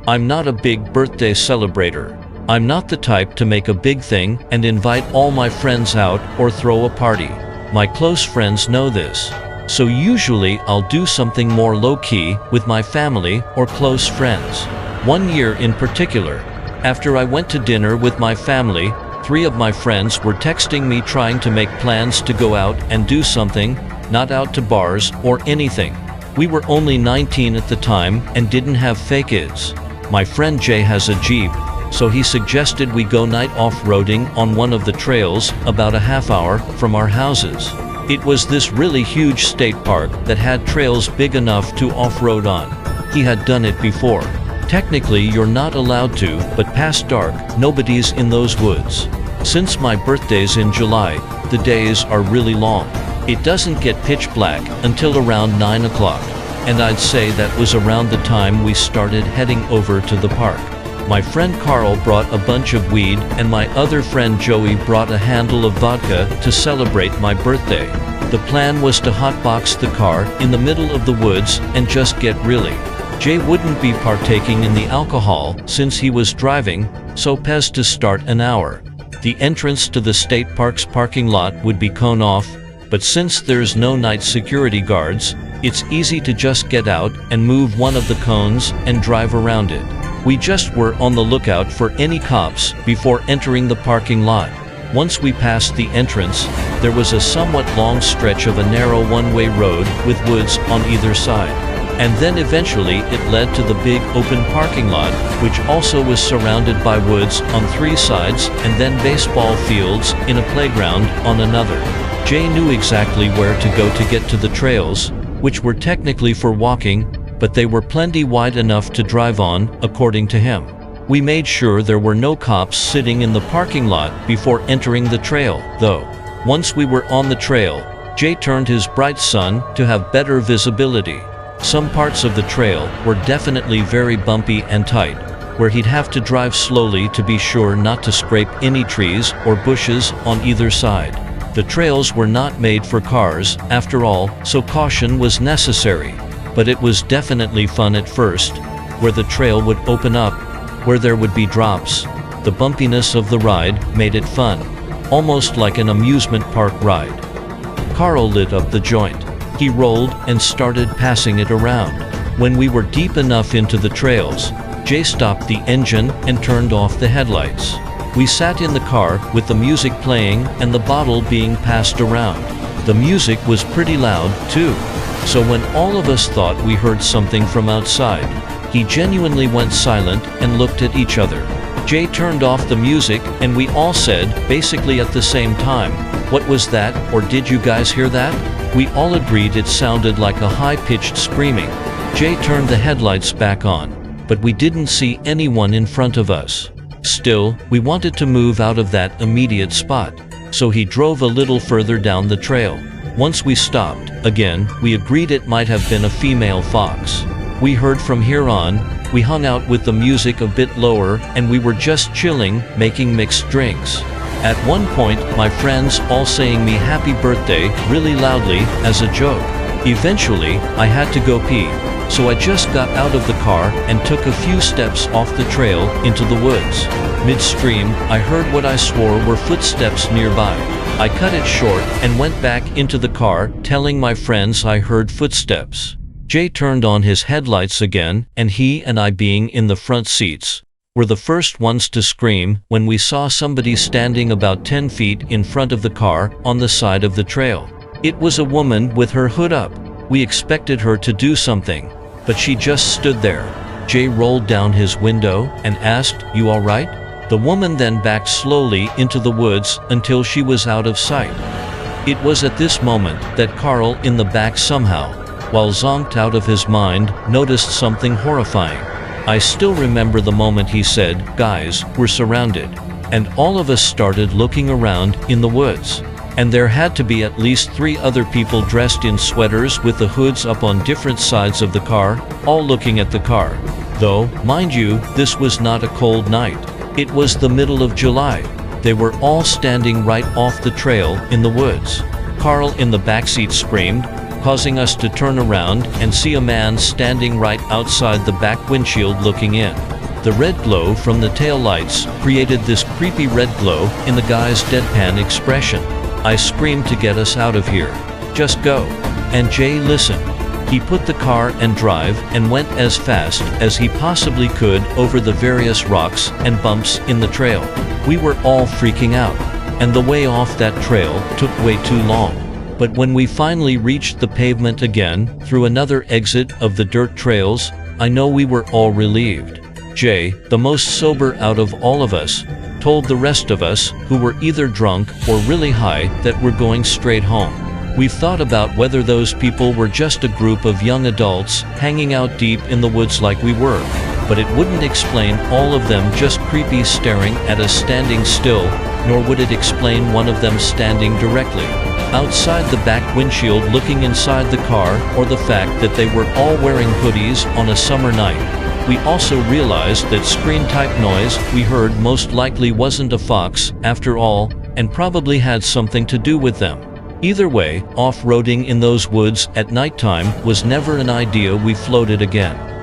I'm not a big birthday celebrator. I'm not the type to make a big thing and invite all my friends out or throw a party. My close friends know this. So usually I'll do something more low-key with my family or close friends. One year in particular, after I went to dinner with my family, 3 of my friends were texting me trying to make plans to go out and do something, not out to bars or anything. We were only 19 at the time and didn't have fake IDs. My friend Jay has a Jeep, so he suggested we go night off-roading on one of the trails about a half hour from our houses. It was this really huge state park that had trails big enough to off-road on. He had done it before. Technically you're not allowed to, but past dark, nobody's in those woods. Since my birthday's in July, the days are really long. It doesn't get pitch black until around 9 o'clock, and I'd say that was around the time we started heading over to the park. My friend Carl brought a bunch of weed and my other friend Joey brought a handle of vodka to celebrate my birthday. The plan was to hotbox the car in the middle of the woods and just get really. Jay wouldn't be partaking in the alcohol since he was driving, so Pez to start an hour. The entrance to the state park's parking lot would be cone off, but since there's no night security guards, it's easy to just get out and move one of the cones and drive around it. We just were on the lookout for any cops before entering the parking lot. Once we passed the entrance, there was a somewhat long stretch of a narrow one-way road with woods on either side. And then eventually it led to the big open parking lot, which also was surrounded by woods on 3 sides and then baseball fields in a playground on another. Jay knew exactly where to go to get to the trails, which were technically for walking, but they were plenty wide enough to drive on, according to him. We made sure there were no cops sitting in the parking lot before entering the trail, though. Once we were on the trail, Jay turned his bright sun to have better visibility. Some parts of the trail were definitely very bumpy and tight, where he'd have to drive slowly to be sure not to scrape any trees or bushes on either side. The trails were not made for cars, after all, so caution was necessary. But it was definitely fun at first, where the trail would open up, where there would be drops. The bumpiness of the ride made it fun, almost like an amusement park ride. Carl lit up the joint. He rolled and started passing it around. When we were deep enough into the trails, Jay stopped the engine and turned off the headlights. We sat in the car with the music playing and the bottle being passed around. The music was pretty loud, too. So when all of us thought we heard something from outside, he genuinely went silent and looked at each other. Jay turned off the music and we all said, basically at the same time, "What was that, or did you guys hear that?" We all agreed it sounded like a high-pitched screaming. Jay turned the headlights back on, but we didn't see anyone in front of us. Still, we wanted to move out of that immediate spot, so he drove a little further down the trail. Once we stopped, again, we agreed it might have been a female fox. We heard from here on, we hung out with the music a bit lower and we were just chilling, making mixed drinks. At one point, my friends all saying me happy birthday really loudly as a joke. Eventually, I had to go pee, so I just got out of the car and took a few steps off the trail into the woods. Midstream, I heard what I swore were footsteps nearby. I cut it short and went back into the car, telling my friends I heard footsteps. Jay turned on his headlights again, and he and I, being in the front seats, were the first ones to scream when we saw somebody standing about 10 feet in front of the car on the side of the trail. It was a woman with her hood up. We expected her to do something, but she just stood there. Jay rolled down his window and asked, "You all right?" The woman then backed slowly into the woods until she was out of sight. It was at this moment that Carl in the back somehow, while zonked out of his mind, noticed something horrifying. I still remember the moment he said, "Guys, we're surrounded." And all of us started looking around in the woods. And there had to be at least 3 other people dressed in sweaters with the hoods up on different sides of the car, all looking at the car. Though, mind you, this was not a cold night. It was the middle of July. They were all standing right off the trail in the woods. Carl in the backseat screamed, causing us to turn around and see a man standing right outside the back windshield looking in. The red glow from the taillights created this creepy red glow in the guy's deadpan expression. I screamed to get us out of here. Just go. And Jay listened. He put the car and drive and went as fast as he possibly could over the various rocks and bumps in the trail. We were all freaking out, and the way off that trail took way too long. But when we finally reached the pavement again, through another exit of the dirt trails, I know we were all relieved. Jay, the most sober out of all of us, told the rest of us, who were either drunk or really high, that we're going straight home. We've thought about whether those people were just a group of young adults hanging out deep in the woods like we were, but it wouldn't explain all of them just creepy staring at us standing still, nor would it explain one of them standing directly outside the back windshield looking inside the car, or the fact that they were all wearing hoodies on a summer night. We also realized that scream-type noise we heard most likely wasn't a fox, after all, and probably had something to do with them. Either way, off-roading in those woods at nighttime was never an idea we floated again.